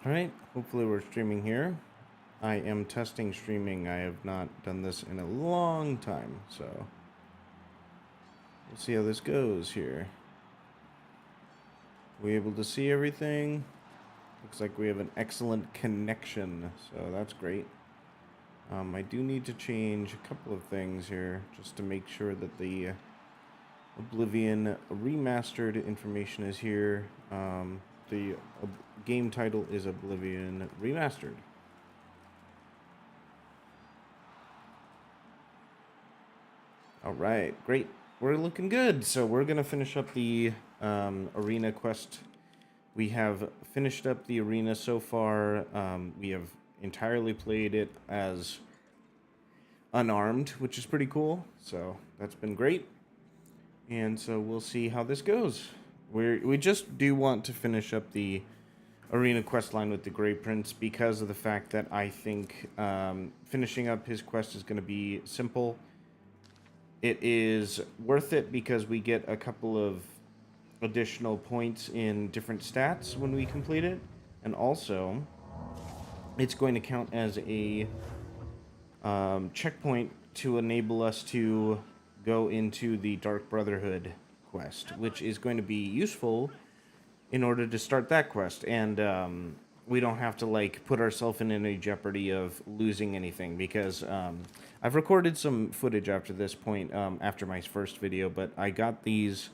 Alright, hopefully we're streaming here. I am testing streaming. I have not done this in a long time, so we'll see how this goes here. We able to see everything? Looks like we have an excellent connection, so that's great. I do need to change a couple of things here just to make sure that the Oblivion Remastered information is here. The game title is Oblivion Remastered. Alright, great. We're looking good. So we're going to finish up the arena quest. We have finished up the arena so far. We have entirely played it as unarmed, which is pretty cool. So that's been great. And so we'll see how this goes. We just do want to finish up the arena quest line with the Grey Prince because of the fact that I think finishing up his quest is going to be simple. It is worth it because we get a couple of additional points in different stats when we complete it. And also, it's going to count as a checkpoint to enable us to go into the Dark Brotherhood quest, which is going to be useful in order to start that quest. And we don't have to like put ourselves in any jeopardy of losing anything because I've recorded some footage after this point after my first video, but I got these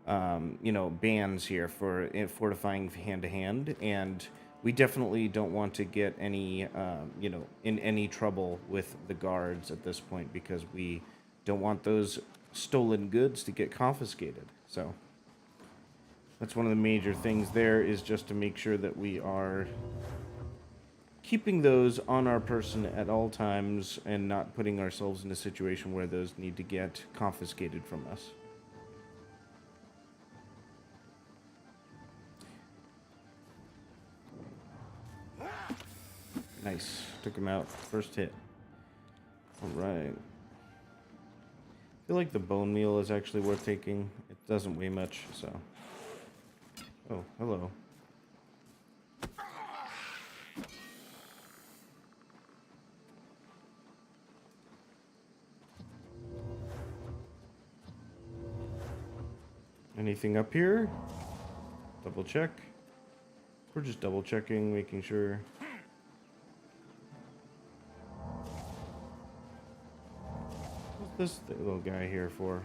bands here for fortifying hand to hand, and we definitely don't want to get any in any trouble with the guards at this point because we don't want those stolen goods to get confiscated. So that's one of the major things there, is just to make sure that we are keeping those on our person at all times and not putting ourselves in a situation where those need to get confiscated from us. Nice. Took him out. First hit. Alright. I feel like the bone meal is actually worth taking. It doesn't weigh much, so... Oh, hello. Anything up here? Double check. We're just double checking, making sure. What's this little guy here for?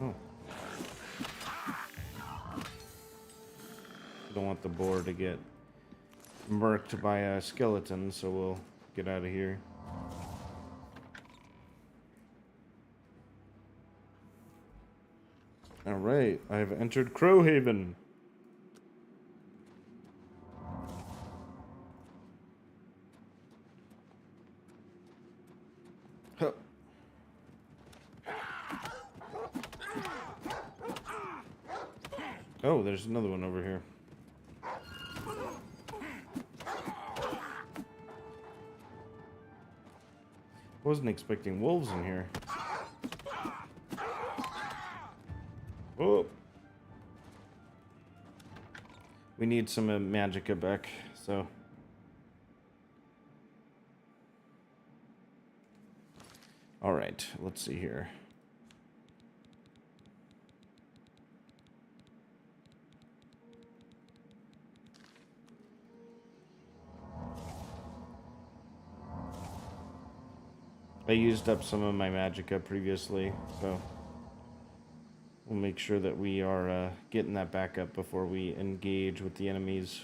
Oh. Don't want the boar to get murked by a skeleton, so we'll get out of here. Alright, I've entered Crowhaven. Huh. Oh, there's another one over here. Wasn't expecting wolves in here. Oh. We need some magicka back, so. Alright, let's see here. I used up some of my magicka previously, so we'll make sure that we are getting that back up before we engage with the enemies.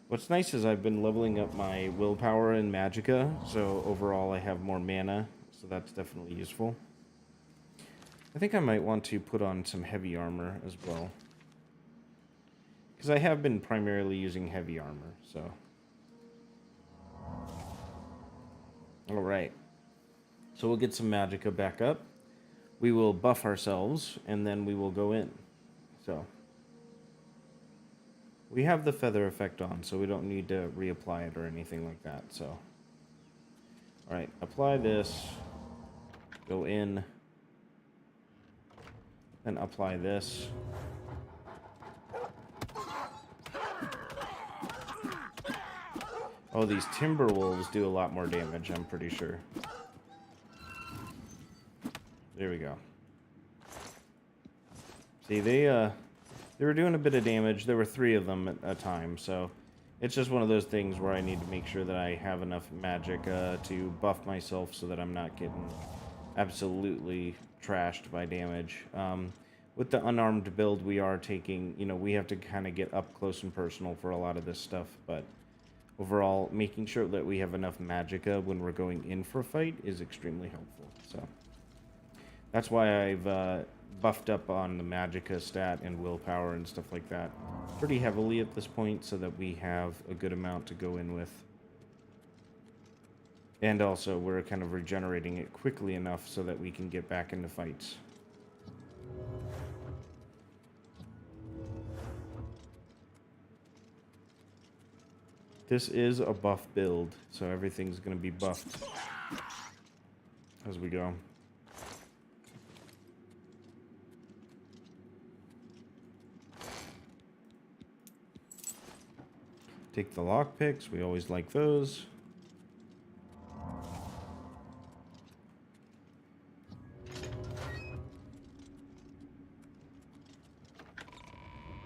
What's nice is I've been leveling up my willpower and magicka, so overall I have more mana, so that's definitely useful. I think I might want to put on some heavy armor as well, because I have been primarily using heavy armor, so. Alright, so we'll get some magicka back up. We will buff ourselves, and then we will go in. So, we have the feather effect on, so we don't need to reapply it or anything like that, so. Alright, apply this, go in, then apply this. Oh, these timber wolves do a lot more damage, I'm pretty sure. There we go. See, they were doing a bit of damage. There were 3 of them at a time, so it's just one of those things where I need to make sure that I have enough magic to buff myself so that I'm not getting absolutely trashed by damage. With the unarmed build, we are taking, we have to kind of get up close and personal for a lot of this stuff, but overall, making sure that we have enough magicka when we're going in for a fight is extremely helpful. So that's why I've buffed up on the magicka stat and willpower and stuff like that pretty heavily at this point so that we have a good amount to go in with. And also, we're kind of regenerating it quickly enough so that we can get back into fights. This is a buff build, so everything's going to be buffed as we go. Take the lockpicks, we always like those.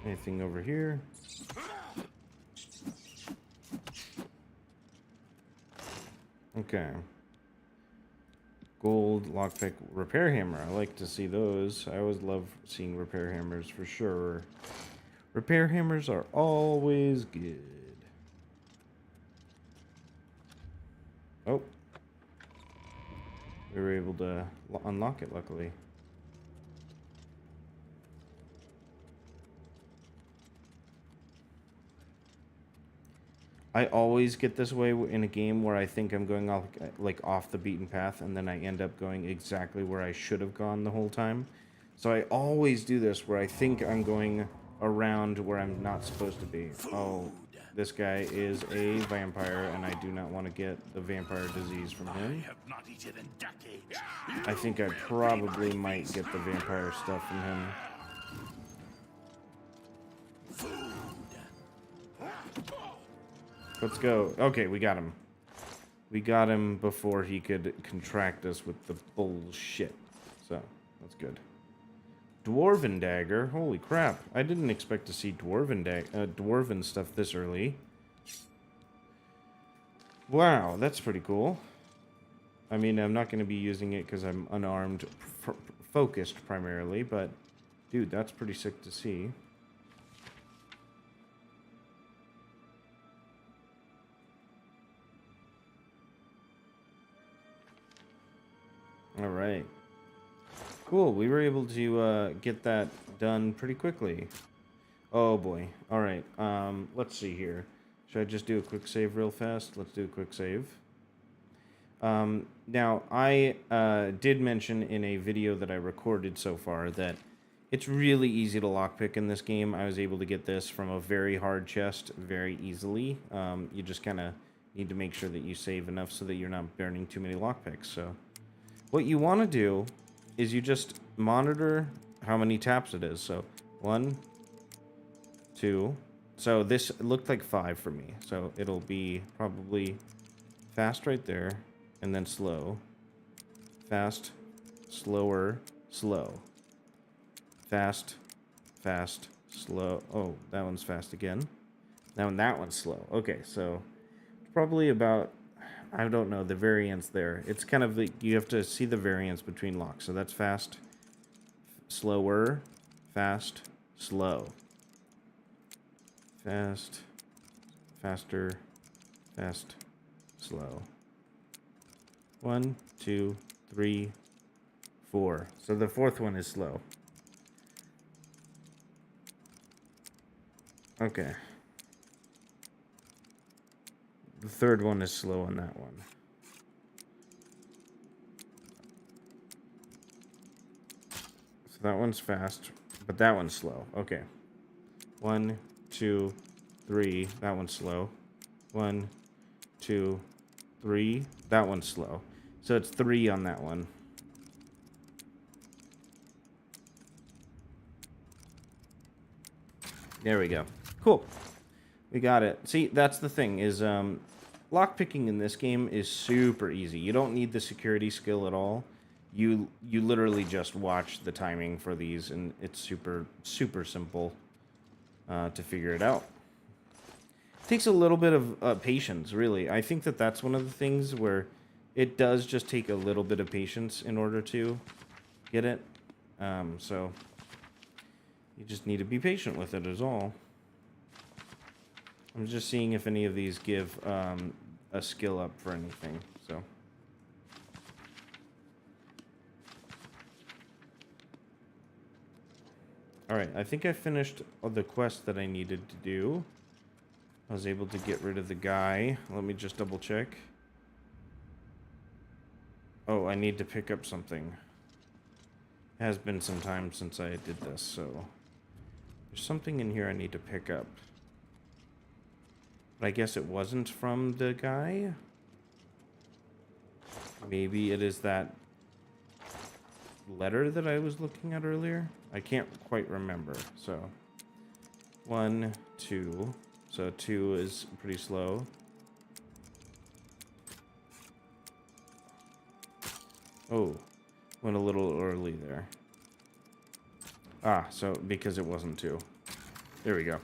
Anything over here? Okay. Gold, lockpick, repair hammer. I like to see those. I always love seeing repair hammers for sure. Repair hammers are always good. Oh. We were able to unlock it, luckily. I always get this way in a game where I think I'm going off the beaten path, and then I end up going exactly where I should have gone the whole time. So I always do this where I think I'm going around where I'm not supposed to be. Oh, this guy is a vampire, and I do not want to get the vampire disease from him. I think I probably might get the vampire stuff from him. Let's go. Okay, we got him. We got him before he could contract us with the bullshit. So, that's good. Dwarven dagger. Holy crap. I didn't expect to see dwarven stuff this early. Wow, that's pretty cool. I mean, I'm not going to be using it because I'm unarmed, focused primarily, but dude, that's pretty sick to see. All right. Cool. We were able to get that done pretty quickly. Oh boy. All right. Let's see here. Should I just do a quick save real fast? Let's do a quick save. Now, I did mention in a video that I recorded so far that it's really easy to lockpick in this game. I was able to get this from a very hard chest very easily. You just kind of need to make sure that you save enough so that you're not burning too many lockpicks. So what you want to do is you just monitor how many taps it is. So 1, 2. So this looked like 5 for me. So it'll be probably fast right there, and then slow. Fast, slower, slow. Fast, fast, slow. Oh, that one's fast again. Now that one's slow. Okay, so probably about, I don't know, the variance there. It's kind of the, you have to see the variance between locks. So that's fast, slower, fast, slow. Fast, faster, fast, slow. 1, 2, 3, 4. So the fourth one is slow. Okay. The third one is slow on that one. So that one's fast, but that one's slow. Okay. 1, 2, 3. That one's slow. 1, 2, 3. That one's slow. So it's 3 on that one. There we go. Cool. We got it. See, that's the thing is, lockpicking in this game is super easy. You don't need the security skill at all. You literally just watch the timing for these, and it's super simple to figure it out. It takes a little bit of patience, really. I think that that's one of the things where it does just take a little bit of patience in order to get it. So you just need to be patient with it is all. I'm just seeing if any of these give a skill up for anything, so. Alright, I think I finished the quest that I needed to do. I was able to get rid of the guy. Let me just double check. Oh, I need to pick up something. It has been some time since I did this, so there's something in here I need to pick up. But I guess it wasn't from the guy. Maybe it is that letter that I was looking at earlier. I can't quite remember. So 1, 2. So 2 is pretty slow. Oh, went a little early there. Ah, so because it wasn't 2. There we go.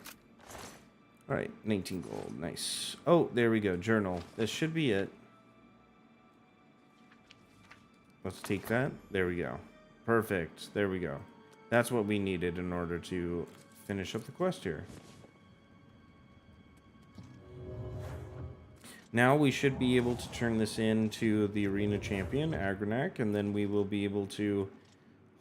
All right, 19 gold. Nice. Oh, there we go. Journal. This should be it. Let's take that. There we go. Perfect. There we go. That's what we needed in order to finish up the quest here. Now we should be able to turn this into the arena champion, Agronak, and then we will be able to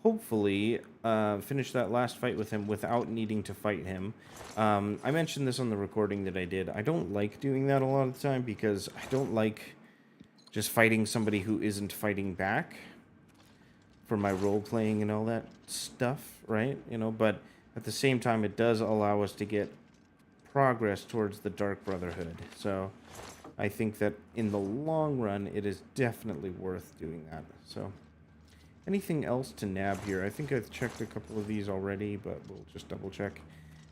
hopefully finish that last fight with him without needing to fight him. I mentioned this on the recording that I did. I don't like doing that a lot of the time because I don't like just fighting somebody who isn't fighting back for my role-playing and all that stuff, right? You know, but at the same time, it does allow us to get progress towards the Dark Brotherhood. So I think that in the long run, it is definitely worth doing that. So anything else to nab here? I think I've checked a couple of these already, but we'll just double check.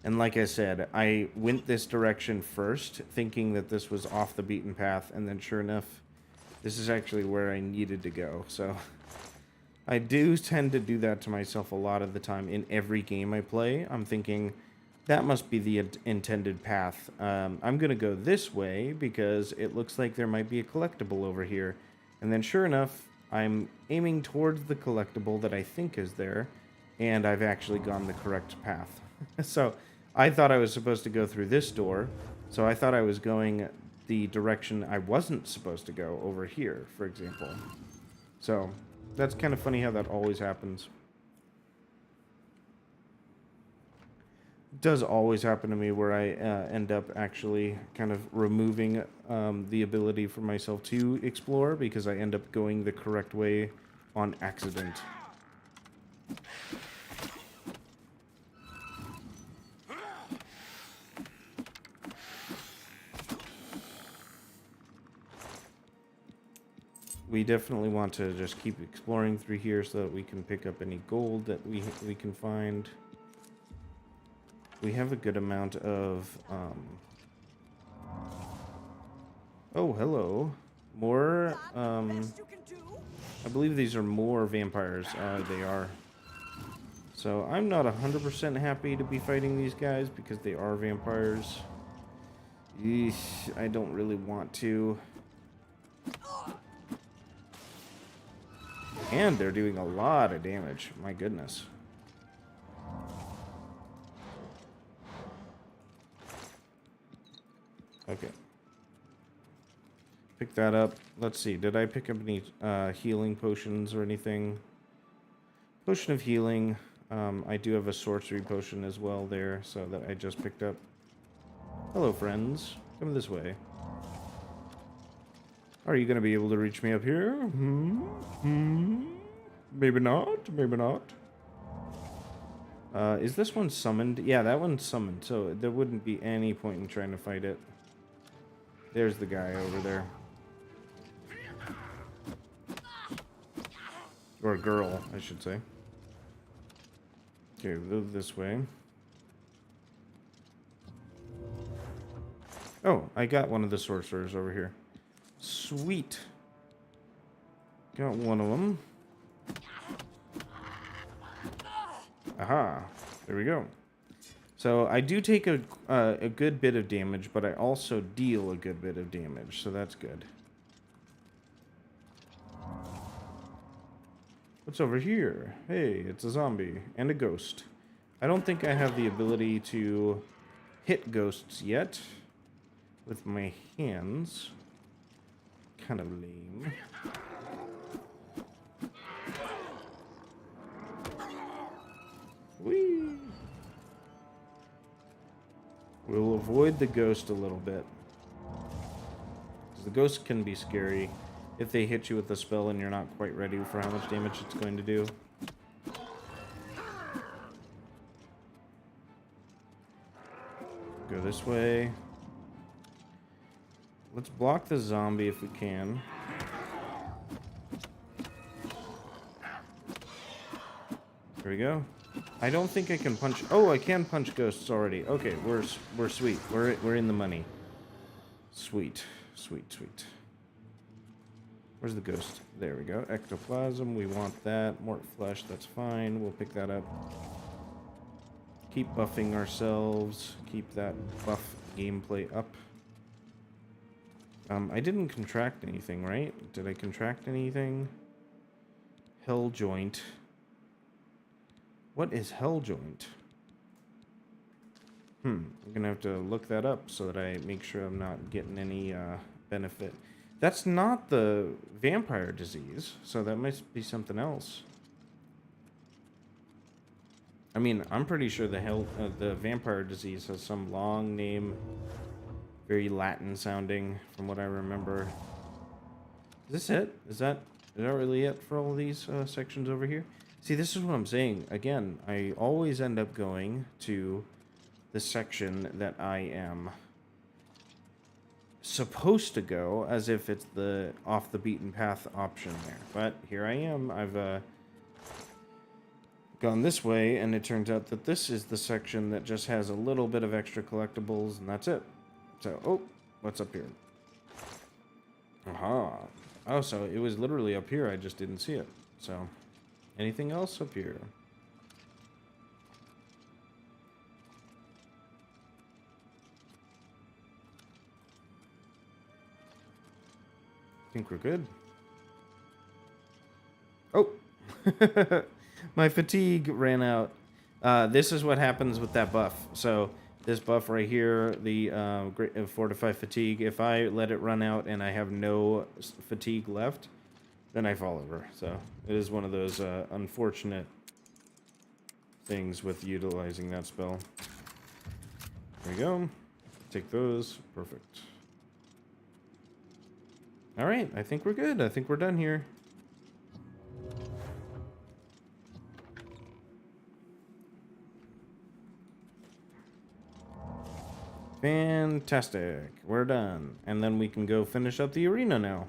And like I said, I went this direction first, thinking that this was off the beaten path, and then sure enough, this is actually where I needed to go. So I do tend to do that to myself a lot of the time in every game I play. I'm thinking, that must be the intended path. I'm going to go this way because it looks like there might be a collectible over here. And then sure enough, I'm aiming towards the collectible that I think is there, and I've actually gone the correct path. So I thought I was supposed to go through this door, so I thought I was going the direction I wasn't supposed to go over here, for example. So that's kind of funny how that always happens. It does always happen to me where I end up actually kind of removing the ability for myself to explore because I end up going the correct way on accident. We definitely want to just keep exploring through here so that we can pick up any gold that we can find. We have a good amount of oh, hello. More I believe these are more vampires. They are. So I'm not 100% happy to be fighting these guys because they are vampires. Eesh, I don't really want to. And they're doing a lot of damage. My goodness. Okay. Pick that up. Let's see. Did I pick up any healing potions or anything? Potion of healing. I do have a sorcery potion as well there, so that I just picked up. Hello, friends. Come this way. Are you going to be able to reach me up here? Maybe not. Maybe not. Is this one summoned? Yeah, that one's summoned, so there wouldn't be any point in trying to fight it. There's the guy over there. Or a girl, I should say. Okay, move this way. Oh, I got one of the sorcerers over here. Sweet. Got one of them. Aha. There we go. So I do take a good bit of damage, but I also deal a good bit of damage, so that's good. What's over here? Hey, it's a zombie and a ghost. I don't think I have the ability to hit ghosts yet with my hands. Kind of lame. Whee! We'll avoid the ghost a little bit. Because the ghost can be scary if they hit you with a spell and you're not quite ready for how much damage it's going to do. Go this way. Let's block the zombie if we can. There we go. I don't think I can punch... Oh, I can punch ghosts already. Okay, we're sweet. We're in the money. Sweet. Sweet, sweet. Where's the ghost? There we go. Ectoplasm, we want that. Mort flesh, that's fine. We'll pick that up. Keep buffing ourselves. Keep that buff gameplay up. I didn't contract anything, right? Did I contract anything? Hell joint. What is hell joint? I'm gonna have to look that up so that I make sure I'm not getting any benefit. That's not the vampire disease, so that must be something else. I mean, I'm pretty sure the vampire disease has some long name, very Latin sounding, from what I remember. Is this it? Is that really it for all of these sections over here? See, this is what I'm saying. Again, I always end up going to the section that I am supposed to go, as if it's the off the beaten path option there. But here I am. I've gone this way, and it turns out that this is the section that just has a little bit of extra collectibles, and that's it. So, oh, what's up here? Aha. Oh, so it was literally up here. I just didn't see it. So, anything else up here? I think we're good. Oh! My fatigue ran out. This is what happens with that buff. So, this buff right here, the Fortify Fatigue, if I let it run out and I have no fatigue left, then I fall over. So, it is one of those unfortunate things with utilizing that spell. There we go. Take those. Perfect. Alright, I think we're good. I think we're done here. Fantastic. We're done. And then we can go finish up the arena now.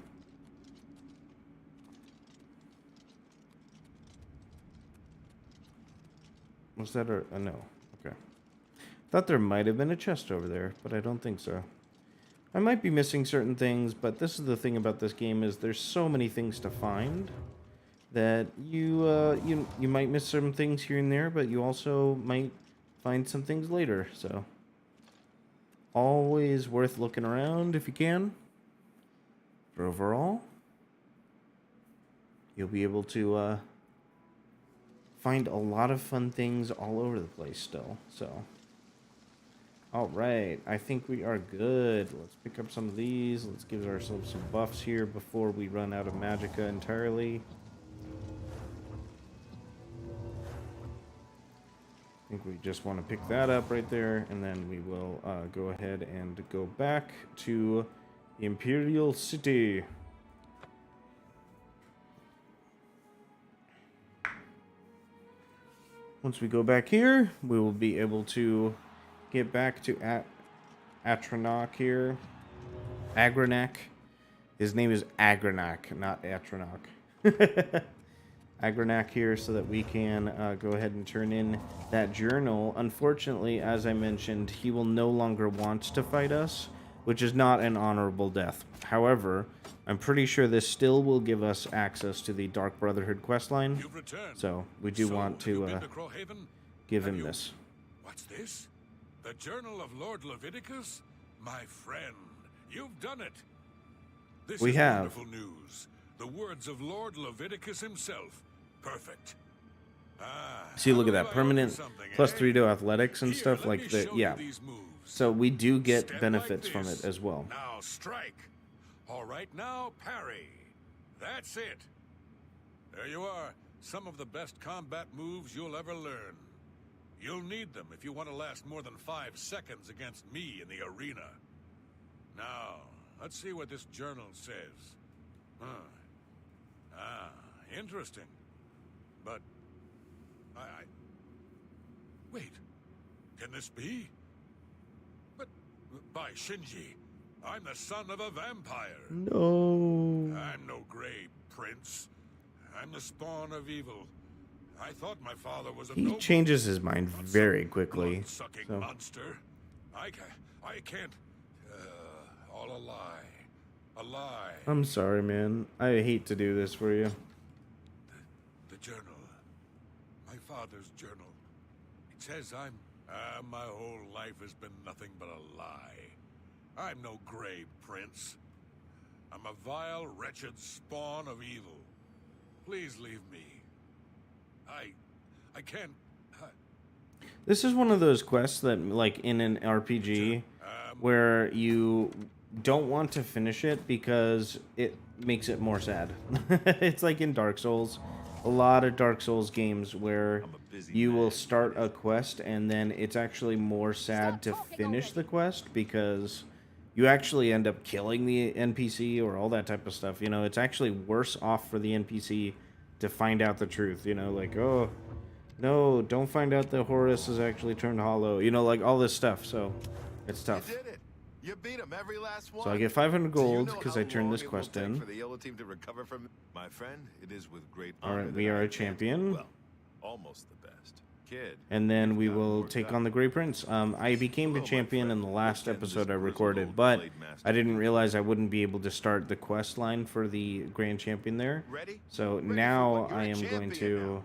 Was that a no? Okay. Thought there might have been a chest over there, but I don't think so. I might be missing certain things, but this is the thing about this game is there's so many things to find that you might miss some things here and there, but you also might find some things later. So always worth looking around if you can. But overall, you'll be able to find a lot of fun things all over the place still. So, all right, I think we are good. Let's pick up some of these. Let's give ourselves some buffs here before we run out of magicka entirely. I think we just want to pick that up right there, and then we will go ahead and go back to the Imperial City. Once we go back here, we will be able to get back to Agronak here. Agronak. His name is Agronak, not Atronak. Agronak here so that we can go ahead and turn in that journal. Unfortunately, as I mentioned, he will no longer want to fight us, which is not an honorable death. However, I'm pretty sure this still will give us access to the Dark Brotherhood questline. So we do want to give him this. What's this? The Journal of Lord Leviticus? My friend, you've done it. This is wonderful news. The words of Lord Leviticus himself. Perfect. See, look at that. Permanent +3 to athletics and stuff like that. Yeah. So we do get benefits from it as well. Now strike. All right, now parry. That's it. There you are. Some of the best combat moves you'll ever learn. You'll need them if you want to last more than 5 seconds against me in the arena. Now, let's see what this journal says. Interesting. But wait. Can this be? But by Shinji, I'm the son of a vampire. No. I'm no gray prince. I'm the spawn of evil. I thought my father was a He changes his mind very quickly. Blood-sucking monster. I can't. All a lie. A lie. I'm sorry, man. I hate to do this for you. The journal. My father's journal. It says my whole life has been nothing but a lie. I'm no gray prince. I'm a vile, wretched spawn of evil. Please leave me. I can't. This is one of those quests that, like, in an RPG, where you don't want to finish it because it makes it more sad. It's like in Dark Souls. A lot of Dark Souls games where you will start a quest and then it's actually more sad to finish the quest because you actually end up killing the NPC or all that type of stuff. You know, it's actually worse off for the NPC to find out the truth. You know, like, oh, no, don't find out that Horus is actually turned hollow. You know, like all this stuff. So it's tough. You did it. You beat him every last one. So I get 500 gold because I turned this quest in. For the yellow team to recover from my friend, it is with great honor. All right, we are a champion. Well, almost the best. Kid. And then we will take on the Grey Prince. I became the champion in the last episode I recorded, but I didn't realize I wouldn't be able to start the quest line for the Grand Champion there. So now I am going to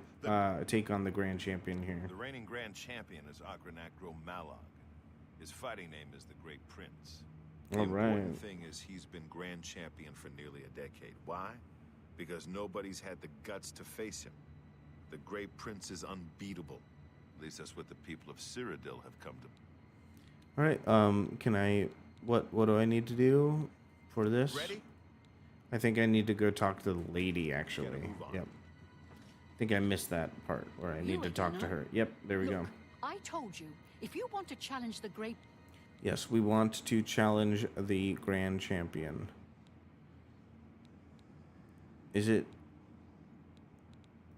take on the Grand Champion here. The reigning Grand Champion is Agronak. His fighting name is the Great Prince. The important thing is he's been Grand Champion for nearly a decade. Why? Because nobody's had the guts to face him. The Great Prince is unbeatable. At least that's what the people of Cyrodiil have come to. All right. Can I? What do I need to do for this? Ready? I think I need to go talk to the lady. Actually, yep. I think I missed that part where I need to talk to her. Yep. There we go. I told you, if you want to challenge the Great... Yes, we want to challenge the Grand Champion. Is it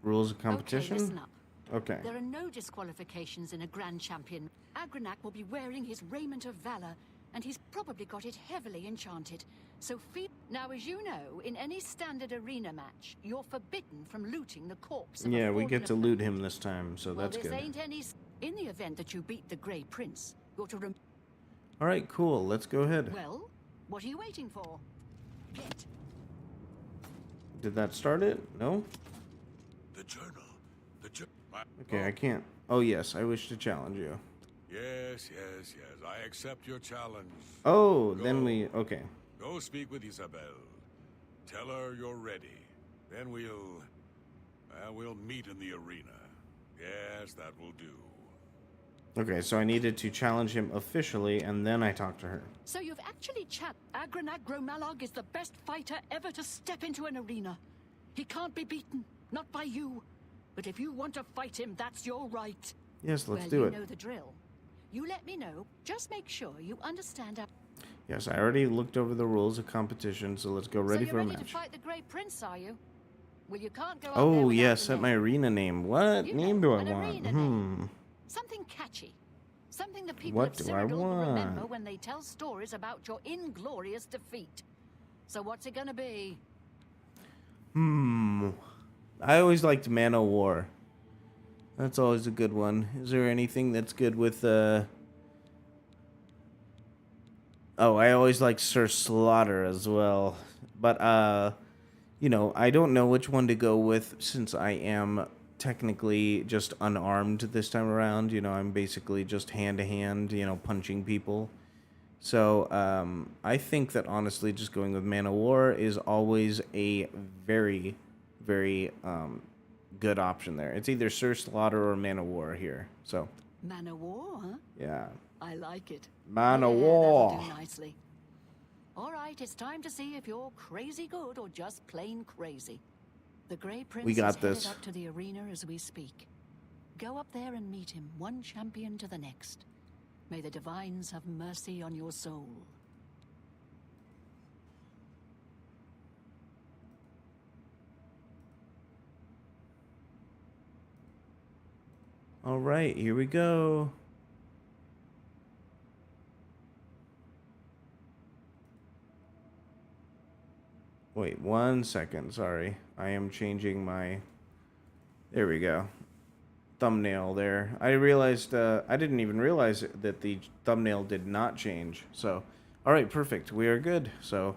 rules of competition? Okay, listen up. Okay. There are no disqualifications in a Grand Champion. Agronak will be wearing his raiment of valor, and he's probably got it heavily enchanted. So now, as you know, in any standard arena match, you're forbidden from looting the corpse of we get to loot him this time, so that's good. Ain't any... In the event that you beat the Grey Prince, you're to... All right, cool. Let's go ahead. Well, what are you waiting for? Get. Did that start it? No? The journal. Okay, I can't. Oh, yes, I wish to challenge you. Yes. I accept your challenge. Oh, then we... Okay. Go speak with Isabel. Tell her you're ready. Then we'll meet in the arena. Yes, that will do. Okay, so I needed to challenge him officially, and then I talked to her. So you've actually Agronak Gromalog is the best fighter ever to step into an arena. He can't be beaten, not by you. But if you want to fight him, that's your right. Yes, let's do it. You know the drill. You let me know. Just make sure you understand our... Yes, I already looked over the rules of competition, so let's go ready for a match. So you're ready to fight the Great Prince, are you? Well, you can't go Oh, yes, set my arena name. What name do I want? Something catchy. Something the people of Cyrodiil will remember when they tell stories about your inglorious defeat. So what's it gonna be? I always liked Man o' War. That's always a good one. Is there anything that's good with Oh, I always like Sir Slaughter as well. But, you know, I don't know which one to go with since I am technically just unarmed this time around. You know, I'm basically just hand-to-hand, you know, punching people. So, I think that honestly just going with Man of War is always a very, very, good option there. It's either Sir Slaughter or Man of War here. So, Man of War, huh? yeah. I like it. Man of Yeah, War. that'll do nicely. All right, it's time to see if you're crazy good or just plain crazy. The Grey Prince We got is headed this. up to the arena as we speak. Go up there and meet him, one champion to the next. May the divines have mercy on your soul. All right, here we go. Wait, 1 second. Sorry. I am changing my... There we go. Thumbnail there. I realized... I didn't even realize that the thumbnail did not change. So, all right, perfect. We are good. So,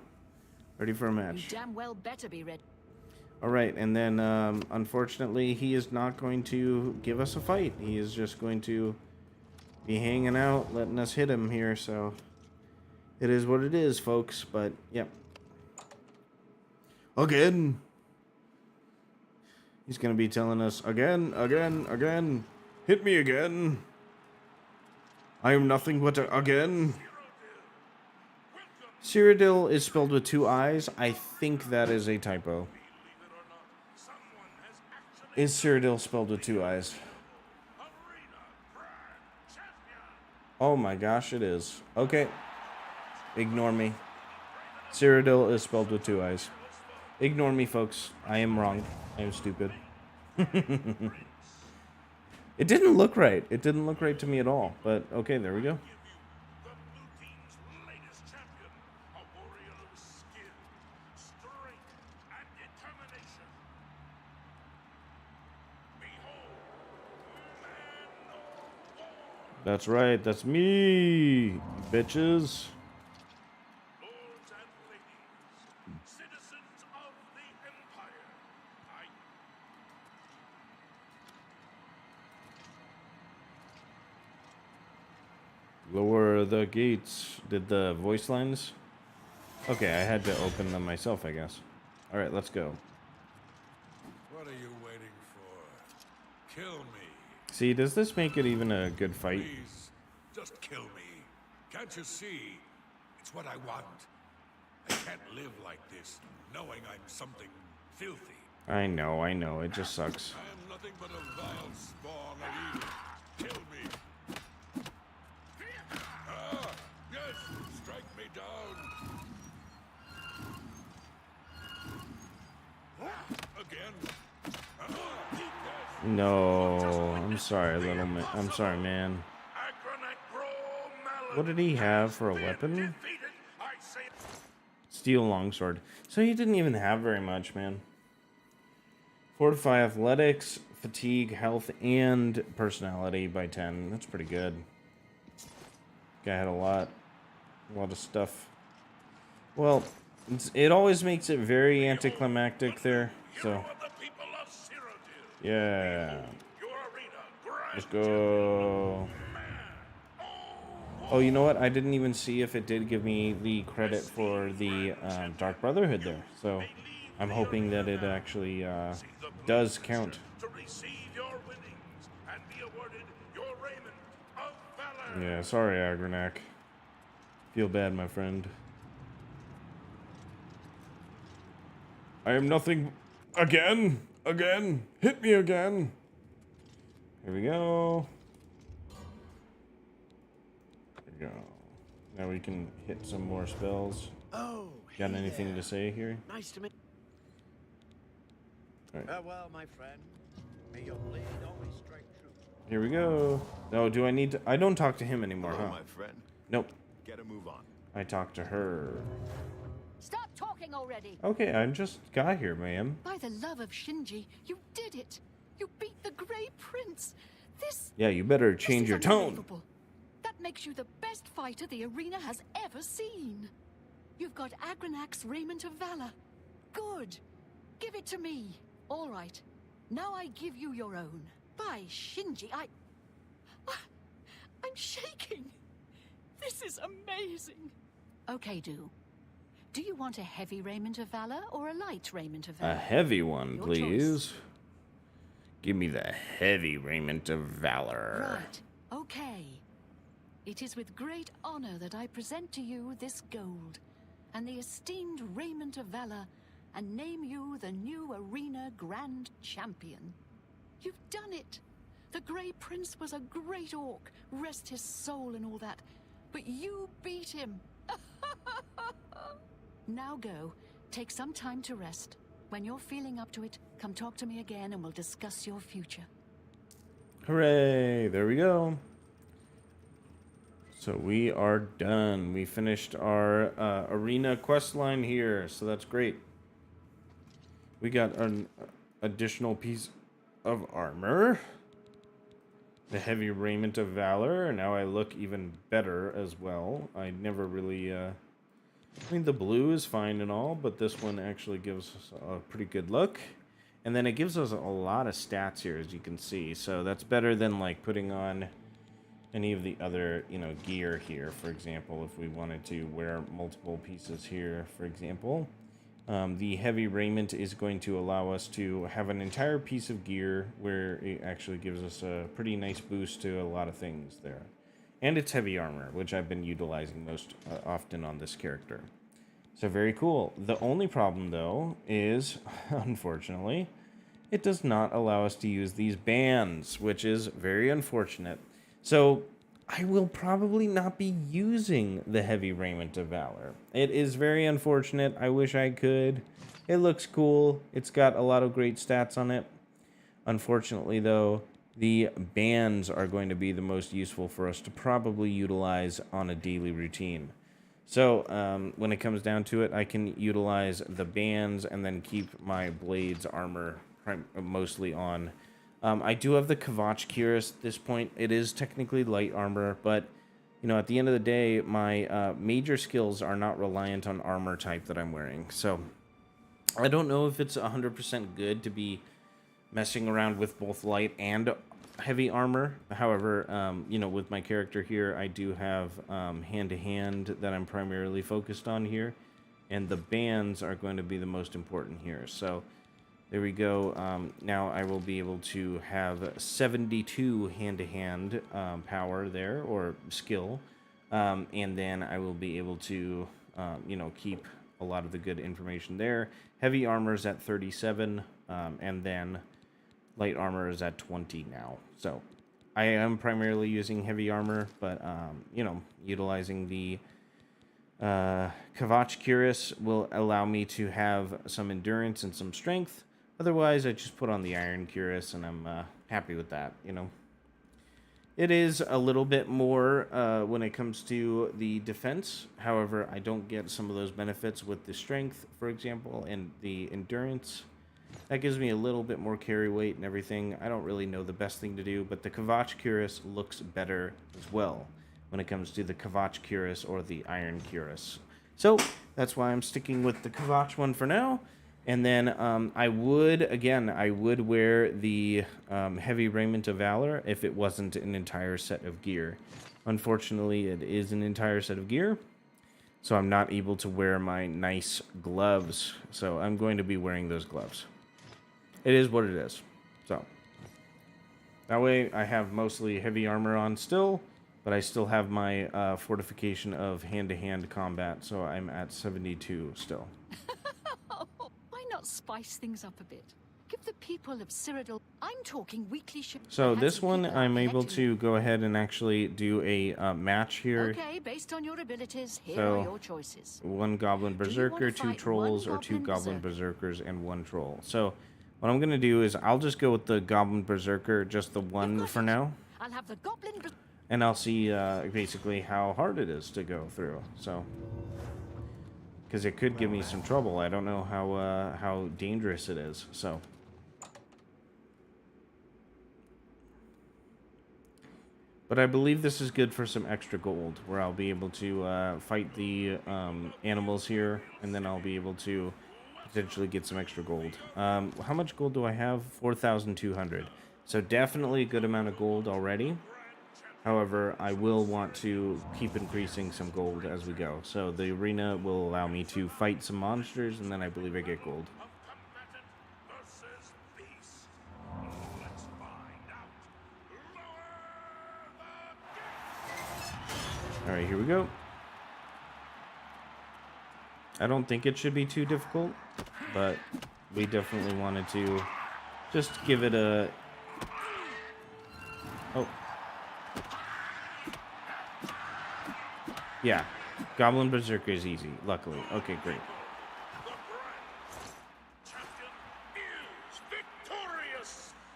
ready for a You match. damn well better be ready. All right, and then, unfortunately, he is not going to give us a fight. He is just going to be hanging out, letting us hit him here. So, it is what it is, folks. But, yep. Again. He's going to be telling us again, again. Hit me again. I am nothing but again. Cyrodiil is spelled with 2 I's. I think that is a typo. Is Cyrodiil spelled with 2 I's? Oh my gosh, it is. Okay. Ignore me. Cyrodiil is spelled with 2 I's. Ignore me, folks. I am wrong. I am stupid. It didn't look right. It didn't look right to me at all. But, okay, there we go. That's right. That's me, bitches. Lords and ladies, citizens of the Empire, Lower the gates. Did the voice lines? Okay, I had to open them myself, I guess. All right, let's go. What are you waiting for? Kill me. See, does this make it even a good fight? Please, just kill me. Can't you see? It's what I want. I can't live like this, knowing I'm something filthy. I know. It just sucks. I am nothing but a vile spawn of evil. Kill me. Ah, yes, strike me down. Again. Ah, yes. No, I'm sorry, little man. I'm sorry, man. What did he have for a weapon? Steel longsword. So he didn't even have very much, man. Fortify athletics, fatigue, health, and personality by 10. That's pretty good. Guy had a lot of stuff. Well, it always makes it very anticlimactic there. So, yeah. Let's go. Oh, you know what? I didn't even see if it did give me the credit for the Dark Brotherhood there. So, I'm hoping that it actually does count. Yeah, sorry, Agronak. Feel bad, my friend. I am nothing... Again! Hit me again! Here we go. There we go. Now we can hit some more spells. Oh, Got hey anything there. to say here? Nice to meet. Alright. Farewell, my friend. May your blade always strike true. Here we go. No, do I need to... I don't talk to him anymore, Hello, huh? my friend. Nope. Get a move on. I talk to her. Stop talking already! Okay, I just got here, ma'am. By the love of Shinji, you did it! You beat the Grey Prince! This... Yeah, you better this change is your tone. unbelievable. That makes you the best fighter the arena has ever seen. You've got Agronak's Raiment of Valor. Good. Give it to me. All right. Now I give you your own. By Shinji, I'm shaking. This is amazing. Okay, Do you want a heavy Raiment of Valor or a light Raiment of Valor? A heavy one, Your please. choice. Give me the heavy Raiment of Valor. Right. Okay. It is with great honor that I present to you this gold and the esteemed Raiment of Valor and name you the new Arena Grand Champion. You've done it. The Grey Prince was a great orc, rest his soul and all that, but you beat him. Now go. Take some time to rest. When you're feeling up to it, come talk to me again and we'll discuss your future. Hooray! There we go. So we are done. We finished our arena quest line here, so that's great. We got an additional piece of armor. The heavy Raiment of Valor. Now I look even better as well. I never really... I mean, the blue is fine and all, but this one actually gives us a pretty good look. And then it gives us a lot of stats here, as you can see. So that's better than, like, putting on any of the other, you know, gear here, for example, if we wanted to wear multiple pieces here, for example. The heavy raiment is going to allow us to have an entire piece of gear where it actually gives us a pretty nice boost to a lot of things there. And it's heavy armor, which I've been utilizing most often on this character. So very cool. The only problem, though, is, unfortunately, it does not allow us to use these bands, which is very unfortunate. So I will probably not be using the heavy Raiment of Valor. It is very unfortunate. I wish I could. It looks cool. It's got a lot of great stats on it. Unfortunately, though, the bands are going to be the most useful for us to probably utilize on a daily routine. So when it comes down to it, I can utilize the bands and then keep my blades armor mostly on. I do have the Kavach Cuirass at this point. It is technically light armor, but you know, at the end of the day, my major skills are not reliant on armor type that I'm wearing. So I don't know if it's 100% good to be messing around with both light and heavy armor. However, you know, with my character here, I do have hand-to-hand that I'm primarily focused on here, and the bands are going to be the most important here. So there we go. Now I will be able to have 72 hand-to-hand power there, or skill, and then I will be able to, you know, keep a lot of the good information there. Heavy armor is at 37, and then light armor is at 20 now. So I am primarily using heavy armor, but, you know, utilizing the Kavach Cuirass will allow me to have some endurance and some strength. Otherwise, I just put on the Iron Cuirass, and I'm happy with that, you know. It is a little bit more when it comes to the defense. However, I don't get some of those benefits with the strength, for example, and the endurance. That gives me a little bit more carry weight and everything. I don't really know the best thing to do, but the Kavach Cuirass looks better as well when it comes to the Kavach Cuirass or the Iron Cuirass. So that's why I'm sticking with the Kavach one for now. And then I would wear the heavy Raiment of Valor if it wasn't an entire set of gear. Unfortunately, it is an entire set of gear, so I'm not able to wear my nice gloves. So I'm going to be wearing those gloves. It is what it is. So that way I have mostly heavy armor on still, but I still have my fortification of hand-to-hand combat, so I'm at 72 still. Why not spice things up a bit? Give the people of Cyrodiil... I'm talking weekly shifts. So this one, I'm able to go ahead and actually do a match here. Okay, based on your abilities, here So, are your choices. One Goblin Berserker, two fight Trolls, one or two Goblin Goblin Berserkers, and one Troll. So what I'm going to do is I'll just go with the Goblin Berserker, just the one for now. I'll have the Goblin... And I'll see basically how hard it is to go through. So, because it could give me some trouble. I don't know how dangerous it is. So, But I believe this is good for some extra gold, where I'll be able to fight the animals here, and then I'll be able to potentially get some extra gold. How much gold do I have? 4,200. So definitely a good amount of gold already. However, I will want to keep increasing some gold as we go. So the arena will allow me to fight some monsters, and then I believe I get gold. Alright, here we go. I don't think it should be too difficult, but we definitely wanted to just give it a... Oh. Yeah, Goblin Berserker is easy, luckily. Okay, great.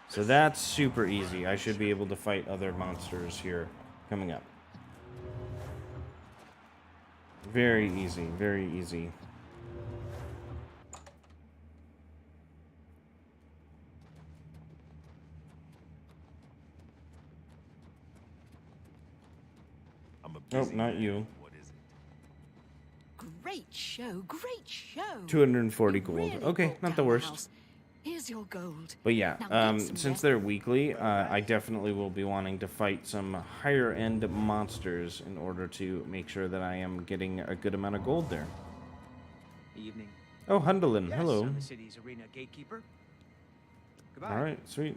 So that's super easy. I should be able to fight other monsters here coming up. Very easy, very easy. I'm a Oh, busy not man. you. What is it? Great show, great show. 240 You gold. really Okay, brought not the down worst. house. Here's your gold. But yeah, Now get some since rest. they're weekly, I definitely will be wanting to fight some higher end monsters in order to make sure that I am getting a good amount of gold there. Evening. Oh, Hundelin, Yes, hello. I'm the city's arena gatekeeper. Goodbye. All right, sweet.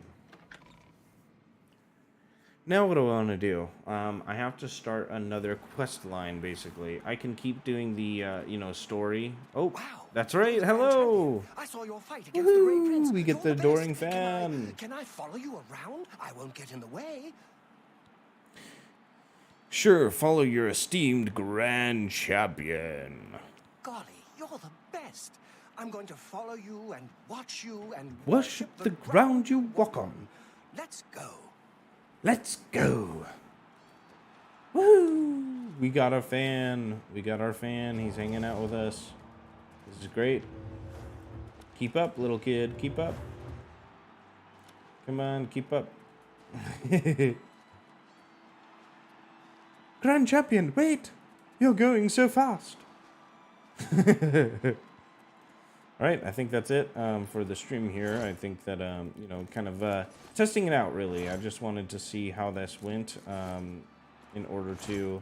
Now what do I want to do? I have to start another quest line, basically. I can keep doing the, story. Oh, Wow. that's right. Hello. I saw your fight against the Great Prince. Woohoo, we get You're the adoring best. fan. Can I follow you around? I won't get in the way. Sure, follow your esteemed grand champion. Golly, you're the best. I'm going to follow you and watch you and Worship the ground you walk on. Let's go. Let's go. Woo! We got our fan. We got our fan. He's hanging out with us. This is great. Keep up, little kid. Keep up. Come on, keep up. Grand champion, wait! You're going so fast. Alright, I think that's it for the stream here. I think that, kind of testing it out, really. I just wanted to see how this went in order to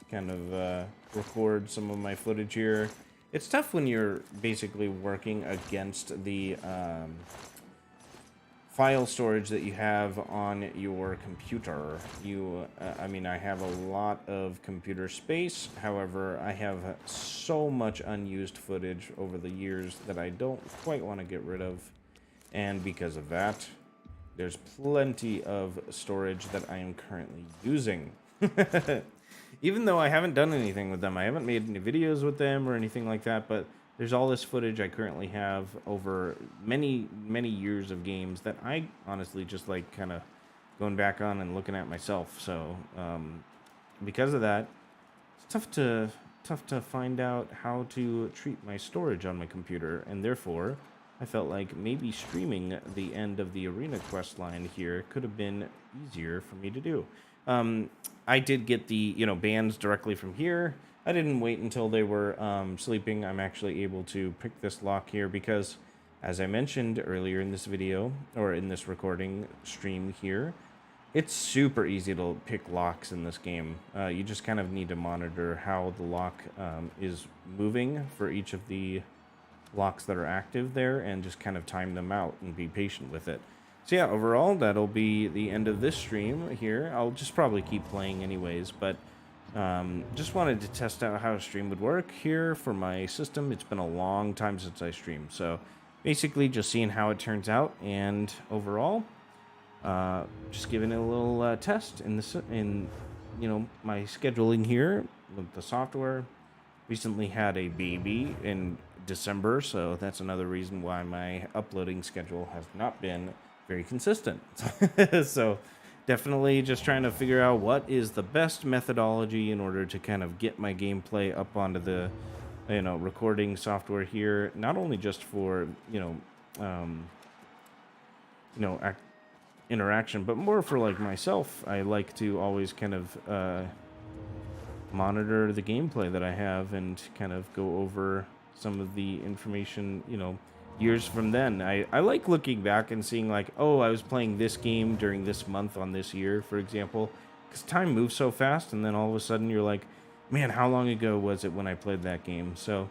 kind of record some of my footage here. It's tough when you're basically working against the file storage that you have on your computer. I have a lot of computer space. However, I have so much unused footage over the years that I don't quite want to get rid of. And because of that, there's plenty of storage that I am currently using. Even though I haven't done anything with them. I haven't made any videos with them or anything like that, but there's all this footage I currently have over many, many years of games that I honestly just like kind of going back on and looking at myself. So because of that, it's tough to find out how to treat my storage on my computer, and therefore I felt like maybe streaming the end of the arena quest line here could have been easier for me to do. I did get the bands directly from here. I didn't wait until they were sleeping. I'm actually able to pick this lock here because, as I mentioned earlier in this video, or in this recording stream here, it's super easy to pick locks in this game. You just kind of need to monitor how the lock is moving for each of the locks that are active there and just kind of time them out and be patient with it. So yeah, overall, that'll be the end of this stream here. I'll just probably keep playing anyways, but just wanted to test out how a stream would work here for my system. It's been a long time since I streamed, so basically just seeing how it turns out, and overall, just giving it a little test in my scheduling here with the software. Recently had a baby in December, so that's another reason why my uploading schedule has not been very consistent. So definitely just trying to figure out what is the best methodology in order to kind of get my gameplay up onto the recording software here, not only just for interaction, but more for like myself. I like to always kind of monitor the gameplay that I have and kind of go over some of the information, you know, years from then. I like looking back and seeing like, oh, I was playing this game during this month on this year, for example, because time moves so fast, and then all of a sudden you're like, man, how long ago was it when I played that game? So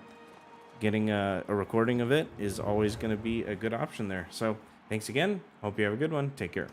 getting a recording of it is always going to be a good option there. So thanks again. Hope you have a good one. Take care.